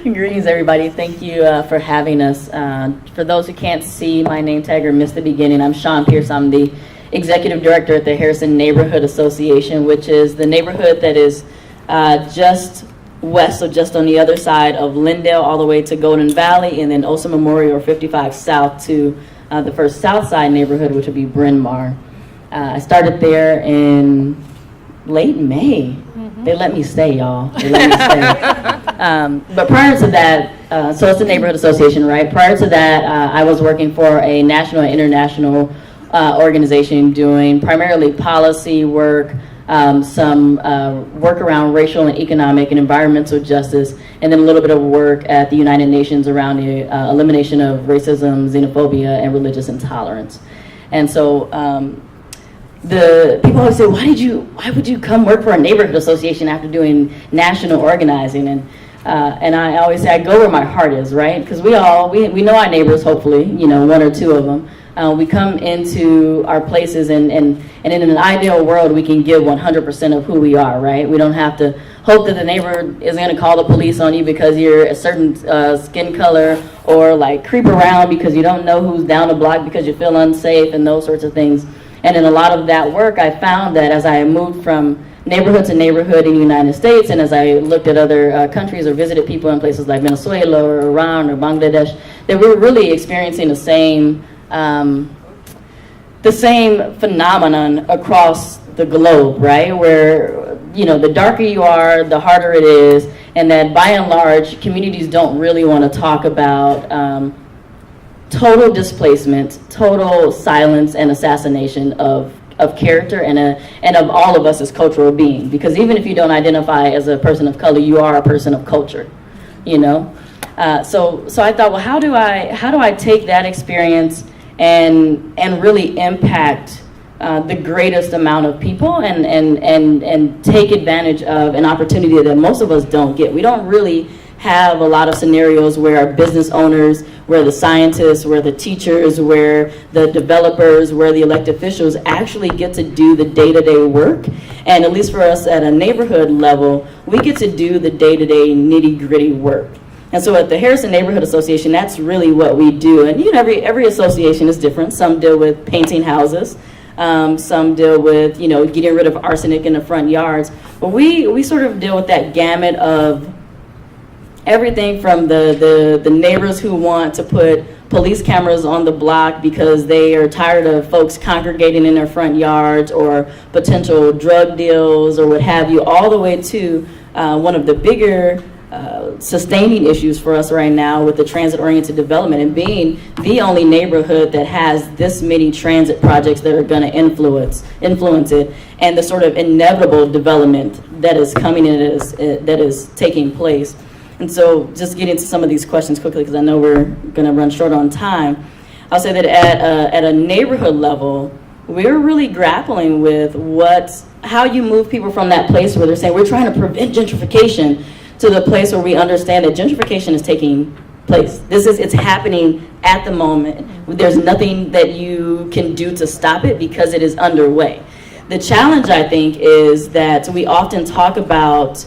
Greetings, everybody. Thank you for having us. For those who can't see my name tag or missed the beginning, I'm Shauen Pearce. I'm the Executive Director at the Harrison Neighborhood Association, which is the neighborhood that is just west, so just on the other side of Lindale, all the way to Golden Valley, and then Osa Memorial or 55 South to the first South Side neighborhood, which would be Bryn Mawr. I started there in late May. They let me stay, y'all. They let me stay. But prior to that, so it's a neighborhood association, right? Prior to that, I was working for a national and international organization doing primarily policy work, some work around racial and economic and environmental justice, and then a little bit of work at the United Nations around the elimination of racism, xenophobia, and religious intolerance. And so the people always say, why would you come work for a neighborhood association after doing national organizing? And I always say, I go where my heart is, right? Because we know our neighbors, hopefully, one or two of them. We come into our places, and in an ideal world, we can give 100% of who we are, right? We don't have to hope that the neighbor is going to call the police on you because you're a certain skin color, or like creep around because you don't know who's down the block because you feel unsafe and those sorts of things. And in a lot of that work, I found that as I moved from neighborhood to neighborhood in the United States, and as I looked at other countries or visited people in places like Venezuela or Iran or Bangladesh, that we were really experiencing the same phenomenon across the globe, right? Where, the darker you are, the harder it is, and that by and large, communities don't really want to talk about total displacement, total silence and assassination of character and of all of us as cultural beings. Because even if you don't identify as a person of color, you are a person of culture, So I thought, well, how do I take that experience and really impact the greatest amount of people and take advantage of an opportunity that most of us don't get. We don't really have a lot of scenarios where our business owners, where the scientists, where the teachers, where the developers, where the elected officials actually get to do the day-to-day work. And at least for us at a neighborhood level, we get to do the day-to-day nitty-gritty work. And so at the Harrison Neighborhood Association, that's really what we do. And every association is different. Some deal with painting houses. Some deal with, getting rid of arsenic in the front yards. But we sort of deal with that gamut of everything from the neighbors who want to put police cameras on the block because they are tired of folks congregating in their front yards, or potential drug deals or what have you, all the way to one of the bigger sustaining issues for us right now with the transit-oriented development, and being the only neighborhood that has this many transit projects that are going to influence it, and the sort of inevitable development that is coming in, that is taking place. And so just getting to some of these questions quickly, because I know we're going to run short on time. I'll say that at a neighborhood level, we're really grappling with how you move people from that place where they're saying we're trying to prevent gentrification, to the place where we understand that gentrification is taking place. It's happening at the moment. There's nothing that you can do to stop it because it is underway. The challenge, I think, is that we often talk about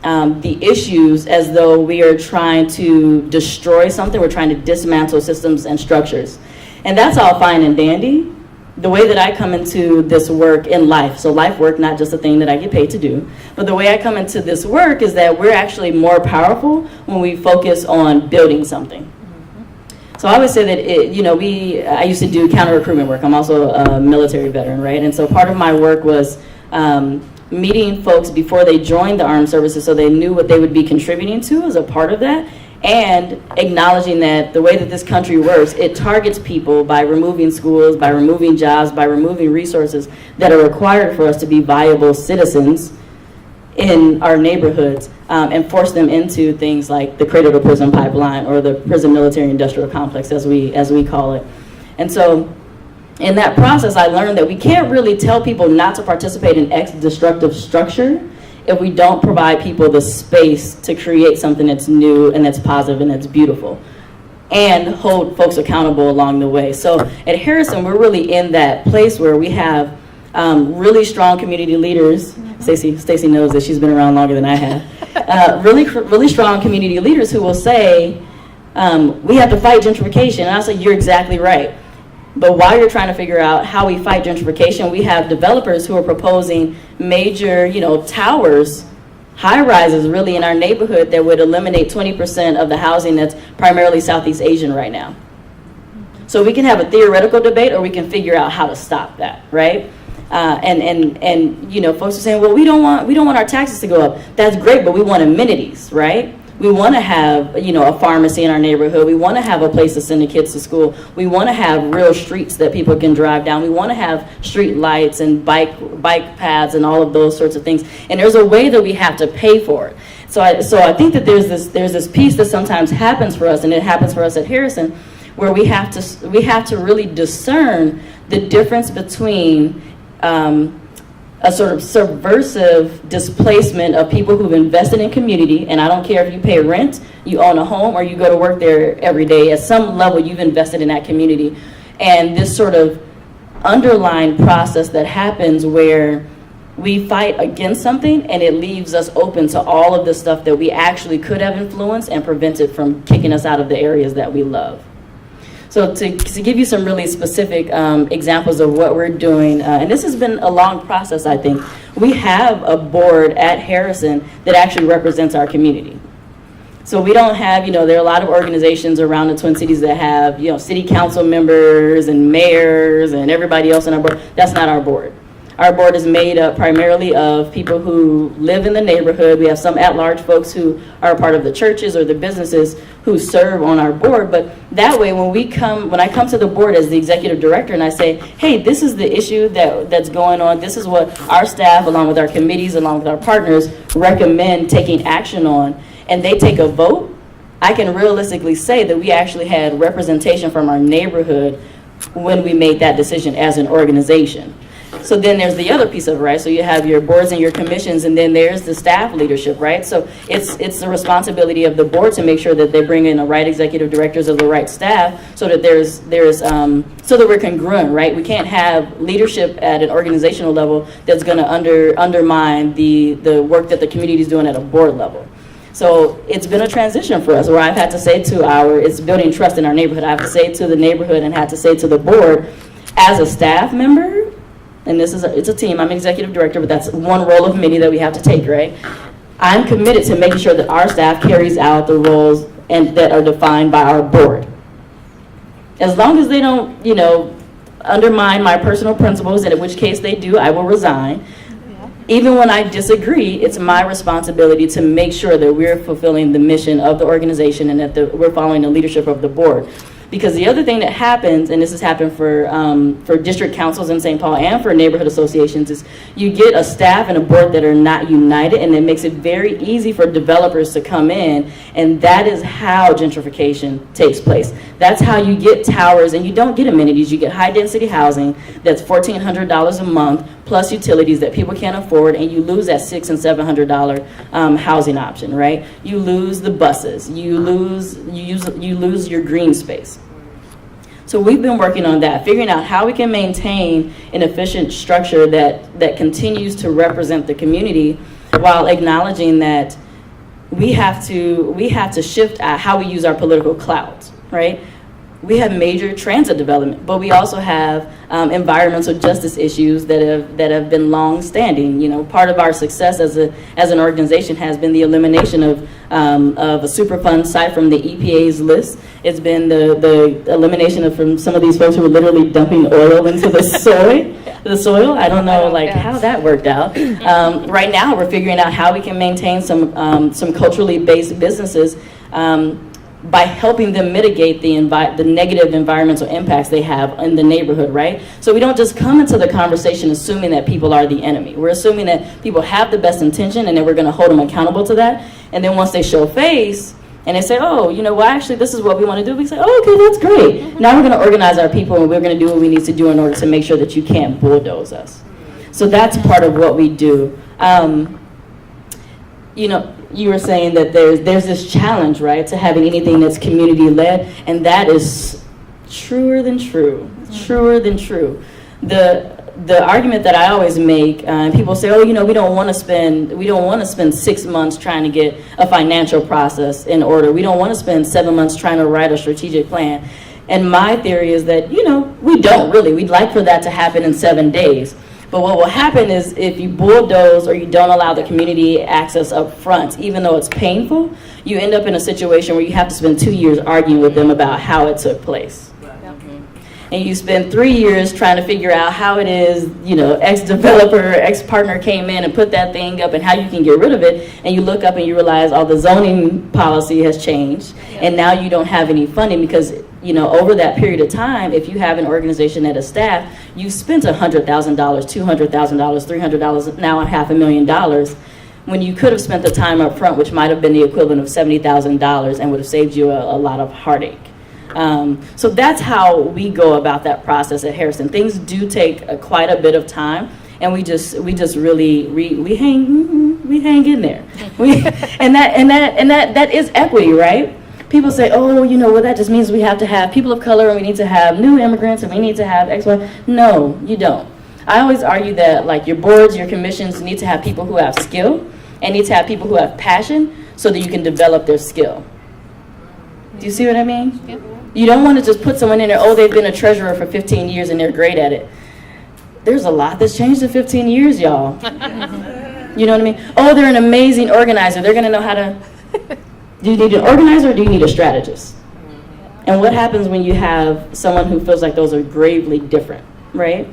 the issues as though we are trying to destroy something. We're trying to dismantle systems and structures. And that's all fine and dandy. The way that I come into this work in life, so life work, not just a thing that I get paid to do, but the way I come into this work is that we're actually more powerful when we focus on building something. So I would say that I used to do counter recruitment work. I'm also a military veteran, right? And so part of my work was meeting folks before they joined the armed services so they knew what they would be contributing to as a part of that, and acknowledging that the way that this country works, it targets people by removing schools, by removing jobs, by removing resources that are required for us to be viable citizens in our neighborhoods, and force them into things like the cradle to prison pipeline, or the prison military industrial complex, as we call it. And so in that process, I learned that we can't really tell people not to participate in X destructive structure if we don't provide people the space to create something that's new and that's positive and that's beautiful, and hold folks accountable along the way. So at Harrison, we're really in that place where we have really strong community leaders. Stacy knows that she's been around longer than I have. Really strong community leaders who will say, we have to fight gentrification. And I say, you're exactly right. But while you're trying to figure out how we fight gentrification, we have developers who are proposing major, towers, high-rises really in our neighborhood that would eliminate 20% of the housing that's primarily Southeast Asian right now. So we can have a theoretical debate, or we can figure out how to stop that, right? And folks are saying, well, we don't want our taxes to go up. That's great, but we want amenities, right? We want to have, a pharmacy in our neighborhood. We want to have a place to send the kids to school. We want to have real streets that people can drive down. We want to have street lights and bike paths and all of those sorts of things. And there's a way that we have to pay for it. So I think that there's this piece that sometimes happens for us, and it happens for us at Harrison, where we have to really discern the difference between a sort of subversive displacement of people who've invested in community, and I don't care if you pay rent, you own a home, or you go to work there every day. At some level, you've invested in that community. And this sort of underlying process that happens where we fight against something and it leaves us open to all of the stuff that we actually could have influenced and prevented from kicking us out of the areas that we love. So to give you some really specific examples of what we're doing, and this has been a long process, I think. We have a board at Harrison that actually represents our community. So we don't have, there are a lot of organizations around the Twin Cities that have, city council members and mayors and everybody else on our board. That's not our board. Our board is made up primarily of people who live in the neighborhood. We have some at-large folks who are a part of the churches or the businesses who serve on our board. But that way, when I come to the board as the executive director and I say, hey, this is the issue that's going on. This is what our staff, along with our committees, along with our partners, recommend taking action on. And they take a vote. I can realistically say that we actually had representation from our neighborhood when we made that decision as an organization. So then there's the other piece of it, right? So you have your boards and your commissions, and then there's the staff leadership, right? So it's the responsibility of the board to make sure that they bring in the right executive directors of the right staff, so that so that we're congruent, right? We can't have leadership at an organizational level that's going to undermine the work that the community is doing at a board level. So it's been a transition for us, where I've had to say it's building trust in our neighborhood. I have to say to the neighborhood and had to say to the board, as a staff member. And it's a team, I'm executive director, but that's one role of many that we have to take, right? I'm committed to making sure that our staff carries out the roles that are defined by our board. As long as they don't, undermine my personal principles, and in which case they do, I will resign. Yeah. Even when I disagree, it's my responsibility to make sure that we're fulfilling the mission of the organization and that we're following the leadership of the board. Because the other thing that happens, and this has happened for district councils in St. Paul and for neighborhood associations, is you get a staff and a board that are not united, and it makes it very easy for developers to come in, and that is how gentrification takes place. That's how you get towers, and you don't get amenities. You get high-density housing that's $1,400 a month, plus utilities that people can't afford, and you lose that $600 and $700 housing option, right? You lose the buses. You lose your green space. So we've been working on that, figuring out how we can maintain an efficient structure that continues to represent the community, while acknowledging that we have to shift how we use our political clout, right? We have major transit development, but we also have environmental justice issues that have been long-standing. Part of our success as an organization has been the elimination of a Superfund site from the EPA's list. It's been the elimination of from some of these folks who were literally dumping oil into the soil. I don't know how that worked out. Right now, we're figuring out how we can maintain some culturally based businesses by helping them mitigate the negative environmental impacts they have in the neighborhood, right? So we don't just come into the conversation assuming that people are the enemy. We're assuming that people have the best intention, and then we're going to hold them accountable to that. And then once they show face and they say, oh, actually this is what we want to do, we say, oh, okay, that's great. Now we're going to organize our people, and we're going to do what we need to do in order to make sure that you can't bulldoze us. So that's part of what we do. You were saying that there's this challenge, right, to having anything that's community-led, and that is truer than true. The the argument that I always make, people say, oh, we don't want to spend 6 months trying to get a financial process in order. We don't want to spend 7 months trying to write a strategic plan. And my theory is that, we don't really. We'd like for that to happen in 7 days. But what will happen is if you bulldoze or you don't allow the community access up front, even though it's painful, you end up in a situation where you have to spend 2 years arguing with them about how it took place. And you spend 3 years trying to figure out how it is, ex-developer, ex-partner came in and put that thing up and how you can get rid of it. And you look up and you realize all the zoning policy has changed. And now you don't have any funding because, over that period of time, if you have an organization that is staffed, you spent $100,000, $200,000, $300, now $500,000, when you could have spent the time up front, which might have been the equivalent of $70,000 and would have saved you a lot of heartache. So that's how we go about that process at Harrison. Things do take quite a bit of time, and we just really we hang in there. And that is equity, right? People say, oh, well, that just means we have to have people of color, and we need to have new immigrants, and we need to have X, Y. No, you don't. I always argue that like your boards, your commissions need to have people who have skill, and need to have people who have passion, so that you can develop their skill. Do you see what I mean? Yeah. You don't want to just put someone in there, oh, they've been a treasurer for 15 years and they're great at it. There's a lot that's changed in 15 years, y'all. You know what I mean? Oh, they're an amazing organizer. They're going to know how to... Do you need an organizer or do you need a strategist? And what happens when you have someone who feels like those are gravely different, right?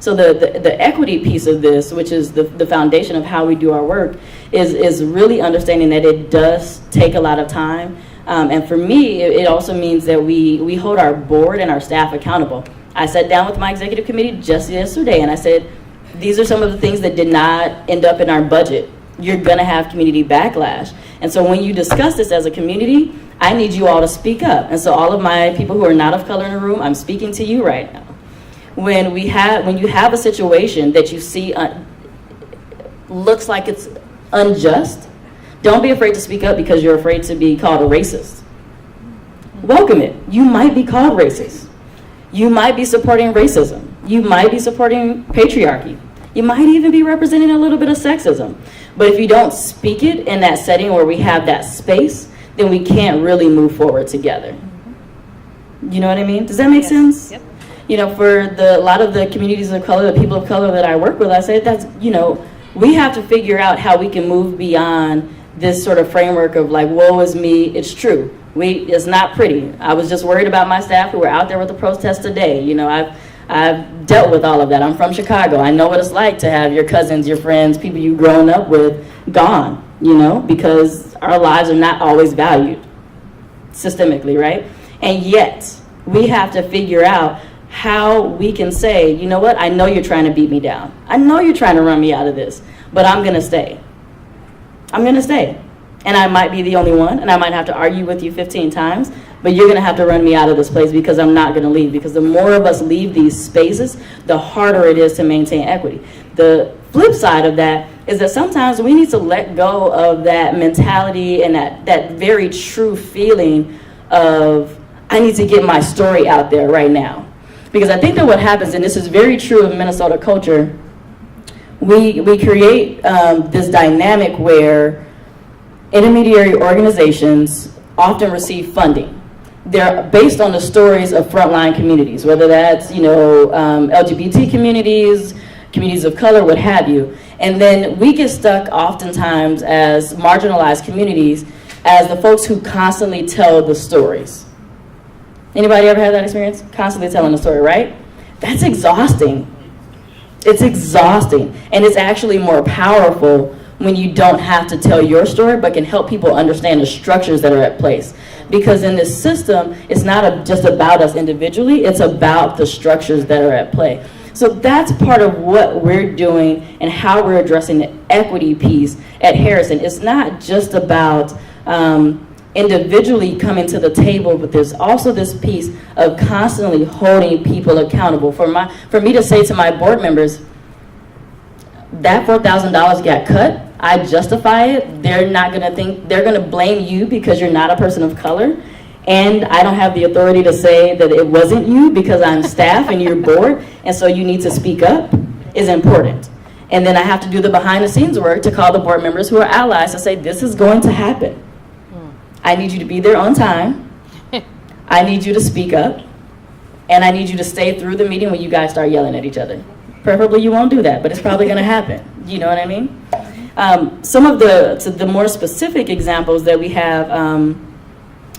So the equity piece of this, which is the foundation of how we do our work, is really understanding that it does take a lot of time. And for me, it also means that we hold our board and our staff accountable. I sat down with my executive committee just yesterday and I said, these are some of the things that did not end up in our budget. You're gonna have community backlash. And so when you discuss this as a community, I need you all to speak up. And so all of my people who are not of color in the room, I'm speaking to you right now. When you have a situation that you see looks like it's unjust, don't be afraid to speak up because you're afraid to be called a racist. Welcome it. You might be called racist. You might be supporting racism. You might be supporting patriarchy. You might even be representing a little bit of sexism. But if you don't speak it in that setting where we have that space, then we can't really move forward together. You know what I mean? Does that make sense? Yep. For a lot of the communities of color, the people of color that I work with, I say that's, we have to figure out how we can move beyond this sort of framework of like, woe is me. It's true. It's not pretty. I was just worried about my staff who were out there with the protest today. I've dealt with all of that. I'm from Chicago. I know what it's like to have your cousins, your friends, people you've grown up with gone, because our lives are not always valued systemically, right? And yet we have to figure out how we can say, you know what, I know you're trying to beat me down. I know you're trying to run me out of this, but I'm gonna stay. I'm gonna stay. And I might be the only one, and I might have to argue with you 15 times, but you're gonna have to run me out of this place because I'm not gonna leave. Because the more of us leave these spaces, the harder it is to maintain equity. The flip side of that is that sometimes we need to let go of that mentality and that very true feeling of, I need to get my story out there right now. Because I think that what happens, and this is very true of Minnesota culture, we create this dynamic where intermediary organizations often receive funding. They're based on the stories of frontline communities, whether that's LGBT communities, communities of color, what have you. And then we get stuck oftentimes as marginalized communities as the folks who constantly tell the stories. Anybody ever had that experience? Constantly telling the story, right? That's exhausting. It's exhausting. And it's actually more powerful when you don't have to tell your story, but can help people understand the structures that are at place. Because in this system, it's not just about us individually, it's about the structures that are at play. So that's part of what we're doing and how we're addressing the equity piece at Harrison. It's not just about individually coming to the table, but there's also this piece of constantly holding people accountable. For me to say to my board members, that $4,000 got cut, I justify it. They're not gonna think, they're gonna blame you because you're not a person of color. and I don't have the authority to say that it wasn't you because I'm staff and you're board, and so you need to speak up, is important. And then I have to do the behind the scenes work to call the board members who are allies to say, this is going to happen. I need you to be there on time. I need you to speak up. And I need you to stay through the meeting when you guys start yelling at each other. Preferably you won't do that, but it's probably going to happen. You know what I mean? Some of the more specific examples that we have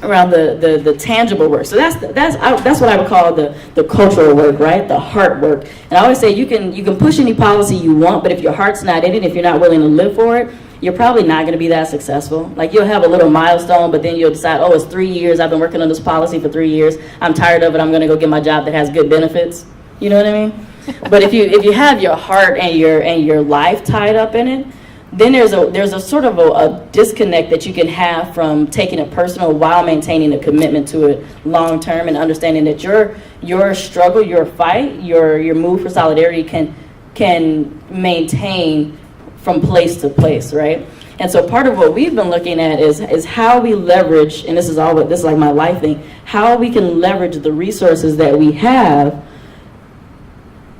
around the tangible work. So that's what I would call the cultural work, right? The heart work. And I always say you can push any policy you want, but if your heart's not in it, if you're not willing to live for it, you're probably not going to be that successful. Like, you'll have a little milestone, but then you'll decide, oh, it's 3 years. I've been working on this policy for 3 years. I'm tired of it. I'm going to go get my job that has good benefits. You know what I mean? But if you have your heart and your life tied up in it, then there's a sort of a disconnect that you can have from taking it personal while maintaining a commitment to it long term, and understanding that your struggle, your fight, your move for solidarity can maintain from place to place, right? And so part of what we've been looking at is how we leverage, and this is like my life thing, how we can leverage the resources that we have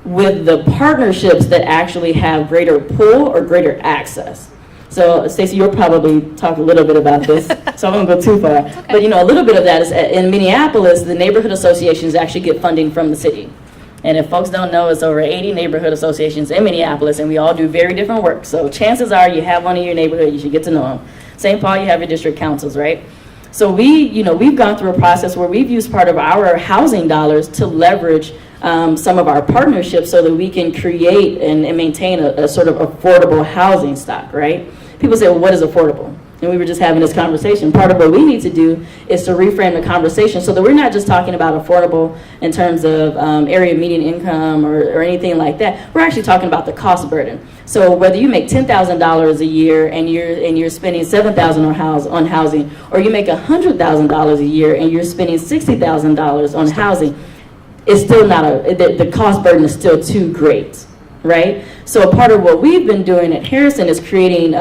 with the partnerships that actually have greater pull or greater access. So Stacey, you'll probably talk a little bit about this, so I won't go too far. Okay. But a little bit of that is in Minneapolis, the neighborhood associations actually get funding from the city. And if folks don't know, it's over 80 neighborhood associations in Minneapolis, and we all do very different work. So chances are you have one in your neighborhood, you should get to know them. St. Paul, you have your district councils, right? So we've gone through a process where we've used part of our housing dollars to leverage some of our partnerships so that we can create and maintain a sort of affordable housing stock, right? People say, well, what is affordable? And we were just having this conversation. Part of what we need to do is to reframe the conversation so that we're not just talking about affordable in terms of area median income or anything like that. We're actually talking about the cost burden. So whether you make $10,000 a year and you're spending $7,000 on housing, or you make $100,000 a year and you're spending $60,000 on housing, it's still not the cost burden is still too great, right? So part of what we've been doing at Harrison is creating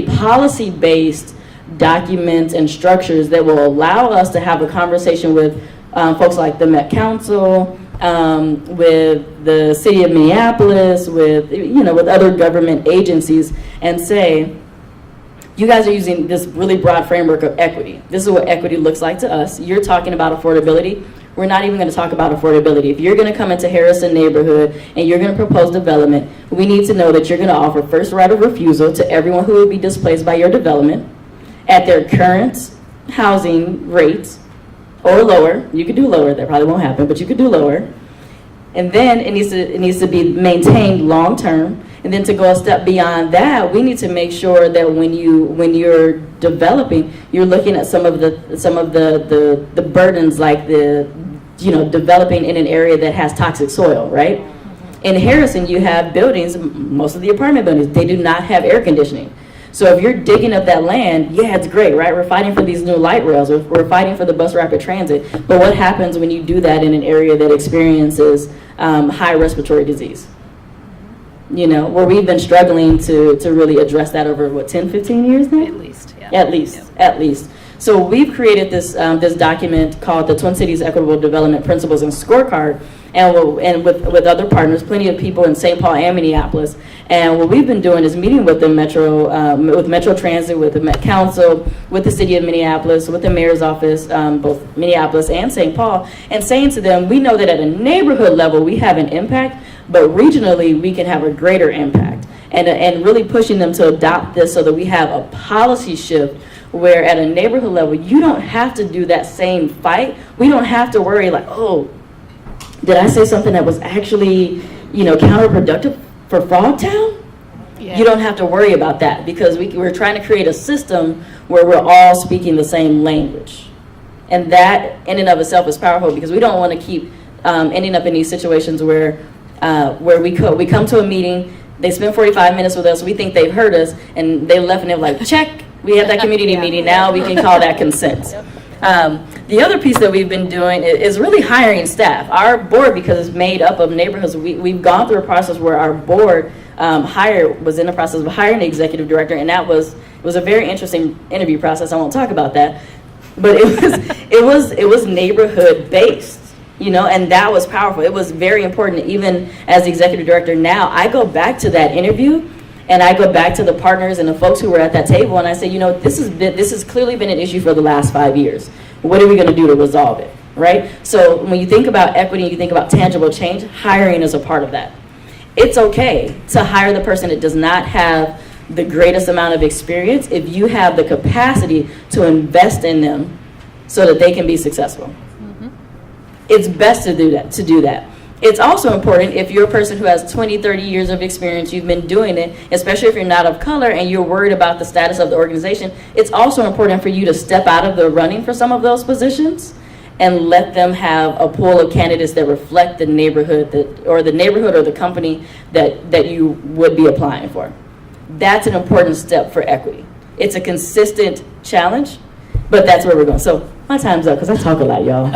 policy-based documents and structures that will allow us to have a conversation with folks like the Met Council, with the city of Minneapolis, with other government agencies, and say, you guys are using this really broad framework of equity. This is what equity looks like to us. You're talking about affordability. We're not even going to talk about affordability. If you're going to come into Harrison neighborhood and you're going to propose development, we need to know that you're going to offer first right of refusal to everyone who would be displaced by your development at their current housing rates or lower. You could do lower. That probably won't happen, but you could do lower. And then it needs to be maintained long term. And then to go a step beyond that, we need to make sure that when you're developing, you're looking at some of the burdens, like developing in an area that has toxic soil, right? In Harrison, you have buildings, most of the apartment buildings, they do not have air conditioning. So if you're digging up that land, yeah, it's great, right? We're fighting for these new light rails. We're fighting for the bus rapid transit. But what happens when you do that in an area that experiences high respiratory disease? Where we've been struggling to really address that over, 10, 15 years now? At least, yeah. At least. So we've created this document called the Twin Cities Equitable Development Principles and Scorecard, and with other partners, plenty of people in St. Paul and Minneapolis. And what we've been doing is meeting with the Metro Transit, with the Met Council, with the City of Minneapolis, with the Mayor's Office, both Minneapolis and St. Paul, and saying to them, we know that at a neighborhood level we have an impact, but regionally we can have a greater impact. And really pushing them to adopt this so that we have a policy shift where at a neighborhood level, you don't have to do that same fight. We don't have to worry like, oh, did I say something that was actually, counterproductive for Frogtown? Yeah. You don't have to worry about that because we're trying to create a system where we're all speaking the same language. And that in and of itself is powerful because we don't want to keep ending up in these situations where we come to a meeting, they spend 45 minutes with us, we think they've heard us, and they left and they're like, check, we had that community meeting, now we can call that consent. The other piece that we've been doing is really hiring staff. Our board, because it's made up of neighborhoods, we've gone through a process where our board was in the process of hiring an executive director, and it was a very interesting interview process. I won't talk about that. but it was neighborhood based, you know, and that was powerful. It was very important. Even as the executive director now, I go back to that interview and I go back to the partners and the folks who were at that table, and I say, you know, this has clearly been an issue for the last 5 years. What are we going to do to resolve it, right? So when you think about equity, you think about tangible change, hiring is a part of that. It's okay to hire the person that does not have the greatest amount of experience if you have the capacity to invest in them so that they can be successful. Mm-hmm. It's best to do that. It's also important if you're a person who has 20, 30 years of experience, you've been doing it, especially if you're not of color and you're worried about the status of the organization, it's also important for you to step out of the running for some of those positions and let them have a pool of candidates that reflect the neighborhood or the company that you would be applying for. That's an important step for equity. It's a consistent challenge, but that's where we're going. So my time's up because I talk a lot, y'all.